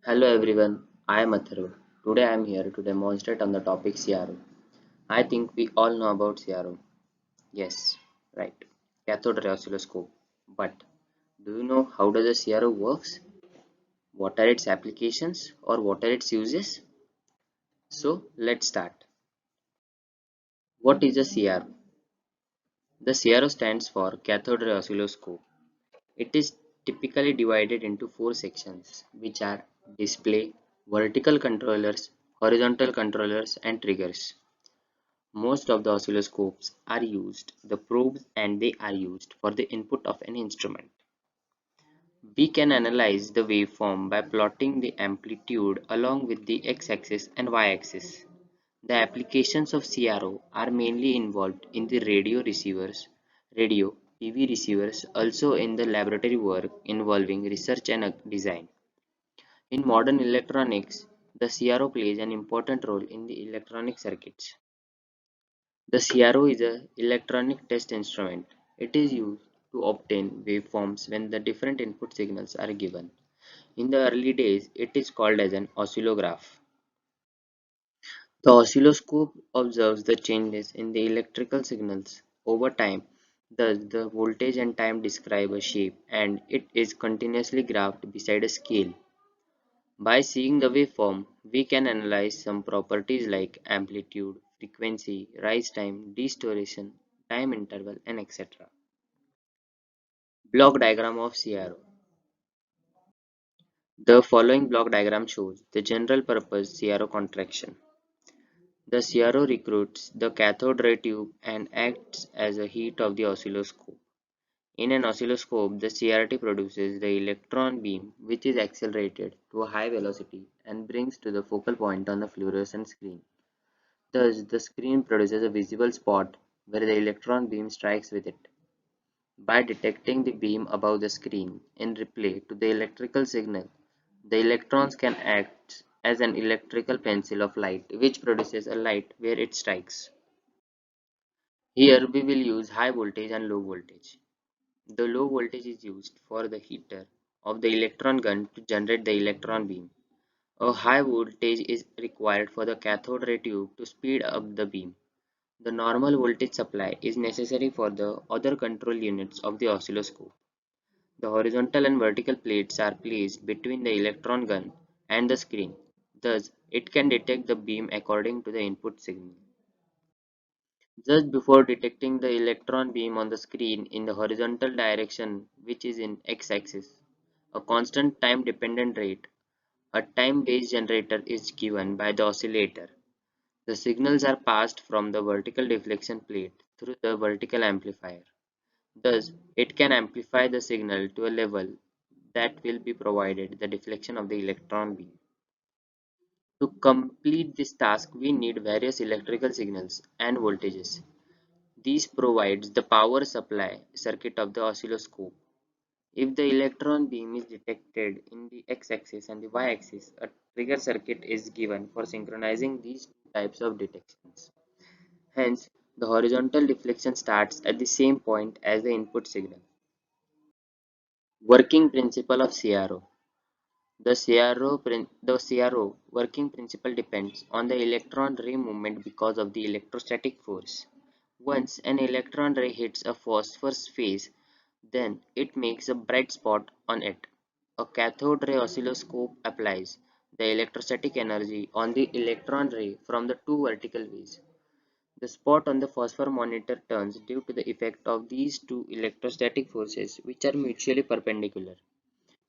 Hello everyone, I am Atharva. Today I am here to demonstrate on the topic CRO. I think we all know about CRO. Yes, right. Cathode ray oscilloscope. But do you know how does a CRO works? What are its applications or what are its uses? So let's start. What is a CRO? The CRO stands for cathode ray oscilloscope. It is typically divided into four sections, which are display, vertical controllers, horizontal controllers, and triggers. Most of the oscilloscopes are used the probes and they are used for the input of an instrument. We can analyze the waveform by plotting the amplitude along with the x-axis and y-axis. The applications of CRO are mainly involved in the radio PV receivers, also in the laboratory work involving research and design. In modern electronics, the CRO plays an important role in the electronic circuits. The CRO is an electronic test instrument. It is used to obtain waveforms when the different input signals are given. In the early days, it is called as an oscillograph. The oscilloscope observes the changes in the electrical signals over time. Thus, the voltage and time describe a shape and it is continuously graphed beside a scale. By seeing the waveform, we can analyze some properties like amplitude, frequency, rise time, distortion, time interval, and etc. Block diagram of CRO. The following block diagram shows the general purpose CRO contraction. The CRO recruits the cathode ray tube and acts as a heat of the oscilloscope. In an oscilloscope, the CRT produces the electron beam which is accelerated to a high velocity and brings to the focal point on the fluorescent screen. Thus, the screen produces a visible spot where the electron beam strikes with it. By detecting the beam above the screen in reply to the electrical signal, the electrons can act as an electrical pencil of light which produces a light where it strikes. Here we will use high voltage and low voltage. The low voltage is used for the heater of the electron gun to generate the electron beam. A high voltage is required for the cathode ray tube to speed up the beam. The normal voltage supply is necessary for the other control units of the oscilloscope. The horizontal and vertical plates are placed between the electron gun and the screen. Thus, it can detect the beam according to the input signal. Just before detecting the electron beam on the screen in the horizontal direction, which is in x-axis, a constant time-dependent rate, a time-based generator is given by the oscillator. The signals are passed from the vertical deflection plate through the vertical amplifier. Thus, it can amplify the signal to a level that will be provided the deflection of the electron beam. To complete this task, we need various electrical signals and voltages. This provides the power supply circuit of the oscilloscope. If the electron beam is detected in the x-axis and the y-axis, a trigger circuit is given for synchronizing these two types of detections. Hence, the horizontal deflection starts at the same point as the input signal. Working principle of CRO. The CRO working principle depends on the electron ray movement because of the electrostatic force. Once an electron ray hits a phosphorus phase, then it makes a bright spot on it. A cathode ray oscilloscope applies the electrostatic energy on the electron ray from the two vertical ways. The spot on the phosphor monitor turns due to the effect of these two electrostatic forces which are mutually perpendicular.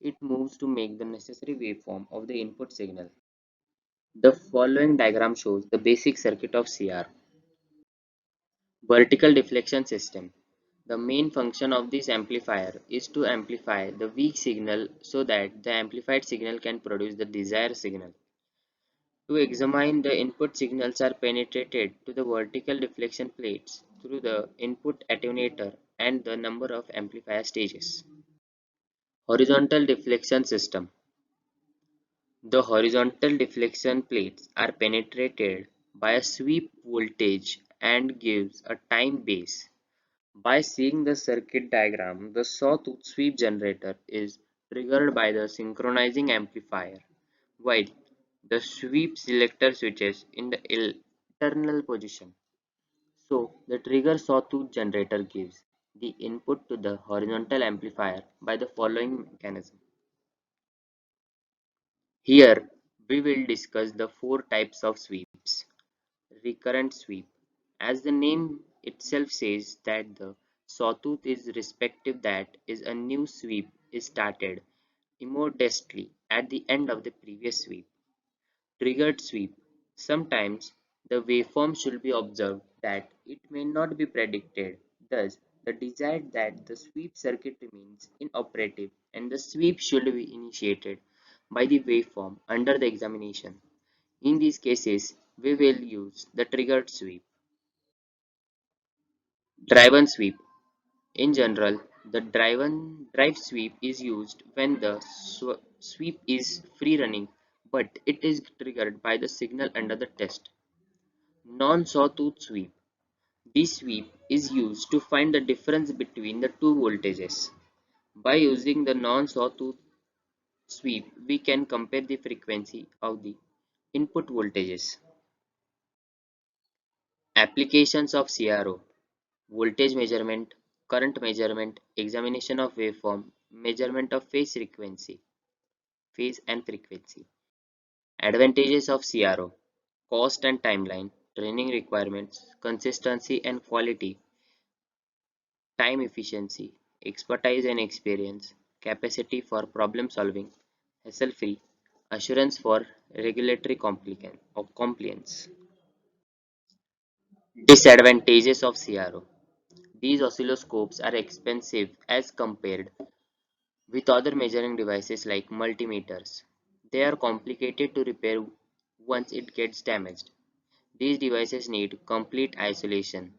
It moves to make the necessary waveform of the input signal. The following diagram shows the basic circuit of CR. Vertical deflection system. The main function of this amplifier is to amplify the weak signal so that the amplified signal can produce the desired signal. To examine the input signals are penetrated to the vertical deflection plates through the input attenuator and the number of amplifier stages. Horizontal deflection system. The horizontal deflection plates are penetrated by a sweep voltage and gives a time base. By seeing the circuit diagram, the sawtooth sweep generator is triggered by the synchronizing amplifier. while the sweep selector switches in the internal position. So, the trigger sawtooth generator gives the input to the horizontal amplifier by the following mechanism. Here, we will discuss the four types of sweeps. Recurrent sweep. As the name itself says that the sawtooth is respective, that is a new sweep is started immodestly at the end of the previous sweep. Triggered sweep. Sometimes the waveform should be observed that it may not be predicted. Thus, the desired that the sweep circuit remains inoperative and the sweep should be initiated by the waveform under the examination. In these cases, we will use the triggered sweep. Driven sweep. In general, the drive sweep is used when the sweep is free running, but it is triggered by the signal under the test. Non-sawtooth sweep. This sweep is used to find the difference between the two voltages. By using the non-sawtooth sweep, we can compare the frequency of the input voltages. Applications of CRO: voltage measurement, current measurement, examination of waveform, measurement of phase and frequency. Advantages of CRO: cost and timeline, training requirements, consistency and quality, time efficiency, expertise and experience, capacity for problem solving, hassle-free, assurance for regulatory compliance. Disadvantages of CRO: these oscilloscopes are expensive as compared with other measuring devices like multimeters. They are complicated to repair once it gets damaged. These devices need complete isolation.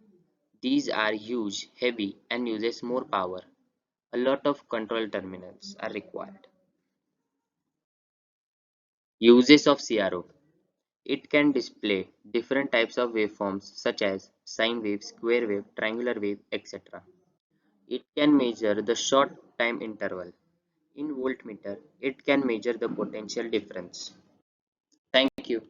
These are huge, heavy, and uses more power. A lot of control terminals are required. Uses of CRO: it can display different types of waveforms such as sine wave, square wave, triangular wave, etc. It can measure the short time interval. In voltmeter, it can measure the potential difference. Thank you.